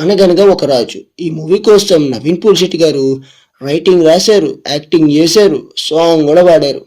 అనగనగా ఒక రాజు ఈ మూవీ కోసం నవీన్ పోలిశెట్టి గారు రైటింగ్ రాశారు, యాక్టింగ్ చేశారు, సాంగ్ కూడా పాడారు.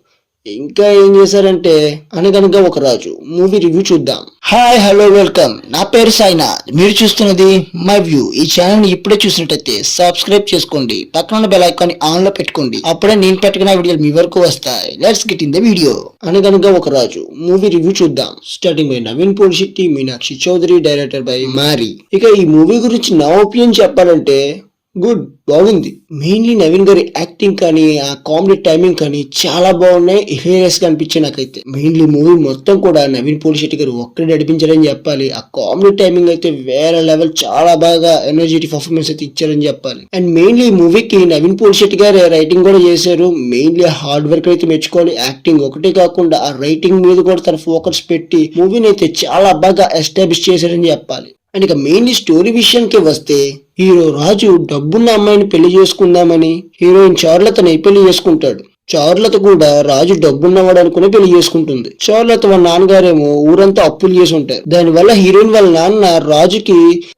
ఇంకా ఏం చేశారంటే అనగనగా ఒక రాజు మూవీ రివ్యూ చూద్దాం. హాయ్ హలో వెల్కమ్, నా పేరు సాయినాథ్, మీరు చూస్తున్నది మై వ్యూ. ఈ ఛానల్ ని ఇప్పుడే చూసినట్టయితే సబ్స్క్రైబ్ చేసుకోండి, పక్కన బెల్ ఐకాన్ ఆన్ లో పెట్టుకోండి, అప్పుడే నేను పెట్టిన వీడియోలు మీ వరకు వస్తాయి. Let's get in the video. Anaganaga Oka Raju movie review చూద్దాం. Starting by Naveen Polishetty, Meenakshi Chaudhary, director by Maari. ఇక ఈ మూవీ గురించి నా ఒపీనియన్ చెప్పాలంటే గుడ్, బాగుంది. మెయిన్లీ నవీన్ గారి యాక్టింగ్ కానీ ఆ కామెడీ టైమింగ్ కానీ చాలా బాగున్నాయి, హిలేరియస్ గా అనిపించాయి నాకైతే. మెయిన్లీ మూవీ మొత్తం కూడా నవీన్ పోలిశెట్టి గారు ఒక్కడే నడిపించారని చెప్పాలి. ఆ కామెడీ టైమింగ్ అయితే వేరే లెవెల్, చాలా బాగా ఎనర్జెటిక్ పర్ఫార్మెన్స్ అయితే ఇచ్చారని చెప్పాలి. అండ్ మెయిన్లీ ఈ మూవీకి నవీన్ పోలిశెట్టి గారు రైటింగ్ కూడా చేశారు. మెయిన్లీ హార్డ్ వర్క్ అయితే మెచ్చుకోవాలి. యాక్టింగ్ ఒకటే కాకుండా ఆ రైటింగ్ మీద కూడా తన ఫోకస్ పెట్టి మూవీని అయితే చాలా బాగా ఎస్టాబ్లిష్ చేశారని చెప్పాలి. అండ్ ఇక మెయిన్లీ స్టోరీ విషయానికి వస్తే, హీరో రాజు డబ్బున్న అమ్మాయిని పెళ్లి చేసుకుందామని హీరోయిన్ చారులతని పెళ్లి చేసుకుంటాడు. చారులత కూడా రాజు డబ్బున్నవాడు అనుకుని పెళ్లి చేసుకుంటుంది. చారులత వాళ్ళ నాన్నగారేమో ఊరంతా అప్పులు చేసి ఉంటారు. దానివల్ల హీరోయిన్ వాళ్ళ నాన్న రాజుకి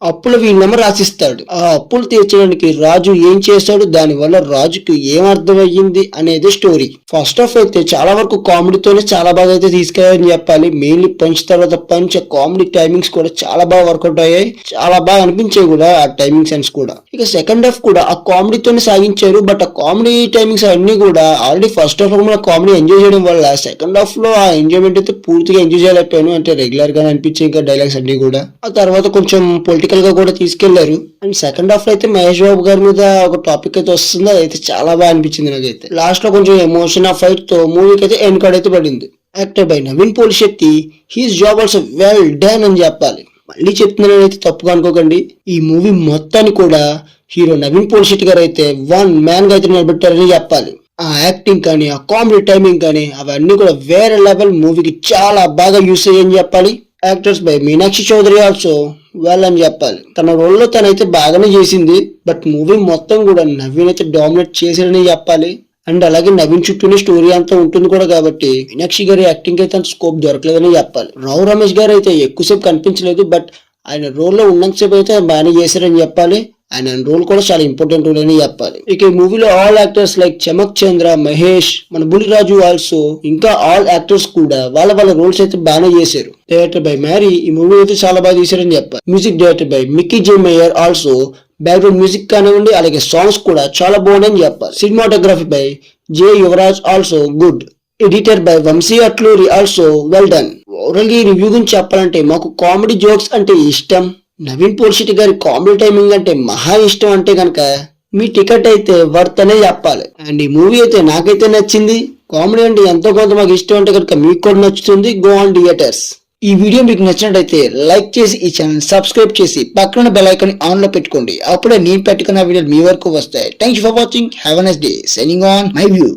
అప్పుల వీలునామా రాసిస్తాడు. ఆ అప్పులు తీర్చడానికి రాజు ఏం చేస్తాడు, దాని వల్ల రాజుకి ఏం అర్థమయ్యింది అనేది స్టోరీ. ఫస్ట్ ఆఫ్ అయితే చాలా వరకు కామెడీతోనే చాలా బాగా అయితే తీసుకెళ్ళాలని చెప్పాలి. మెయిన్లీ పంచ్ తర్వాత పంచ్, కామెడీ టైమింగ్స్ కూడా చాలా బాగా వర్కౌట్ అయ్యాయి, చాలా బాగా అనిపించాయి కూడా ఆ టైమింగ్ సెన్స్ కూడా. ఇక సెకండ్ హాఫ్ కూడా ఆ కామెడీతోనే సాగించారు. బట్ ఆ కామెడీ టైమింగ్స్ అన్ని కూడా ఆల్రెడీ ఫస్ట్ హాఫ్ లో కామెడీ ఎంజాయ్ చేయడం వల్ల సెకండ్ హాఫ్ లో ఆ ఎంజాయ్మెంట్ అయితే పూర్తిగా ఎంజాయ్ చేయలేకపోయాను. అంటే రెగ్యులర్ గా అనిపించే ఇంకా డైలాగ్స్ అన్ని కూడా ఆ తర్వాత కొంచెం పొలిటికల్ గా కూడా తీసుకెళ్లారు. అండ్ సెకండ్ హాఫ్ లో అయితే మహేష్ బాబు గారి మీద ఒక టాపిక్ అయితే వస్తుంది, అదైతే చాలా బాగా అనిపించింది నాకైతే. లాస్ట్ లో కొంచెం ఎమోషన్ ఆ ఫైట్ తో మూవీకి అయితే ఎండ్ కార్డ్ అయితే పడింది. Actor by Naveen Polishetty, his job also well done అని చెప్పాలి. మళ్ళీ చెప్తున్నాను అయితే తప్పుగా అనుకోకండి. ఈ మూవీ మొత్తాన్ని కూడా హీరో నవీన్ పోలిశెట్టి గారు అయితే వన్ మ్యాన్ గా అయితే నిలబెట్టారని చెప్పాలి. ఆ యాక్టింగ్ కానీ ఆ కామెడీ టైమింగ్ కానీ అవన్నీ కూడా వేరే లెవెల్, మూవీకి చాలా బాగా యూస్ అయ్యని చెప్పాలి. Actors by Meenakshi Chaudhary also well అని చెప్పాలి. తన రోల్ లో తనైతే బాగానే చేసింది. బట్ మూవీ మొత్తం కూడా నవీన్ అయితే డామినేట్ చేశారని చెప్పాలి. అండ్ అలాగే నవీన్ చుట్టూనే స్టోరీ అంతా ఉంటుంది కూడా కాబట్టి మీనాక్షి గారి యాక్టింగ్ అయితే అంత స్కోప్ దొరకలేదని చెప్పాలి. రావు రమేష్ గారు అయితే ఎక్కువసేపు కనిపించలేదు. బట్ ఆయన రోల్ లో ఉన్నంతసేపు అయితే బాగానే చేశారని చెప్పాలి. ఆయన రోల్ కూడా చాలా ఇంపార్టెంట్ రోల్ అని చెప్పాలి. ఇక ఈ మూవీలో all actors like Chamak Chandra, Mahesh, మన బులిరాజు ఆల్సో, ఇంకా ఆల్ యాక్టర్స్ కూడా వాళ్ళ రోల్స్ అయితే బాగానే చేశారు. డైరెక్టర్ బై మ్యారీ ఈ మూవీ అయితే చాలా బాగా తీశారని చెప్పాలి. Music director by Mickey J Meyer also, background music కానివ్వండి అలాగే సాంగ్స్ కూడా చాలా బాగున్నాయని చెప్పాలి. Cinematography by J Yuvaraj also good. Editor by Vamsi Atluri also well done. Overall గా ఈ రివ్యూ గురించి చెప్పాలంటే, మాకు కామెడీ జోక్స్ అంటే ఇష్టం, నవీన్ పోలిశెట్టి గారి కామెడీ టైమింగ్ అంటే మహా ఇష్టం అంటే కనుక మీ టికెట్ అయితే వర్త్ అనే చెప్పాలి. అండ్ ఈ మూవీ అయితే నాకైతే నచ్చింది. కామెడీ అంటే ఎంతో కొంత మాకు ఇష్టం అంటే కనుక మీకు కూడా నచ్చుతుంది. Go on theatres. ఈ వీడియో మీకు నచ్చినట్టయితే లైక్ చేసి ఈ ఛానల్ సబ్స్క్రైబ్ చేసి పక్కన బెల్ ఐకాన్ ఆన్ లో పెట్టుకోండి, అప్పుడే నేను పెట్టుకున్న వీడియోలు మీ వరకు వస్తాయి. Thank you for watching. Have a nice day. Signing on my view.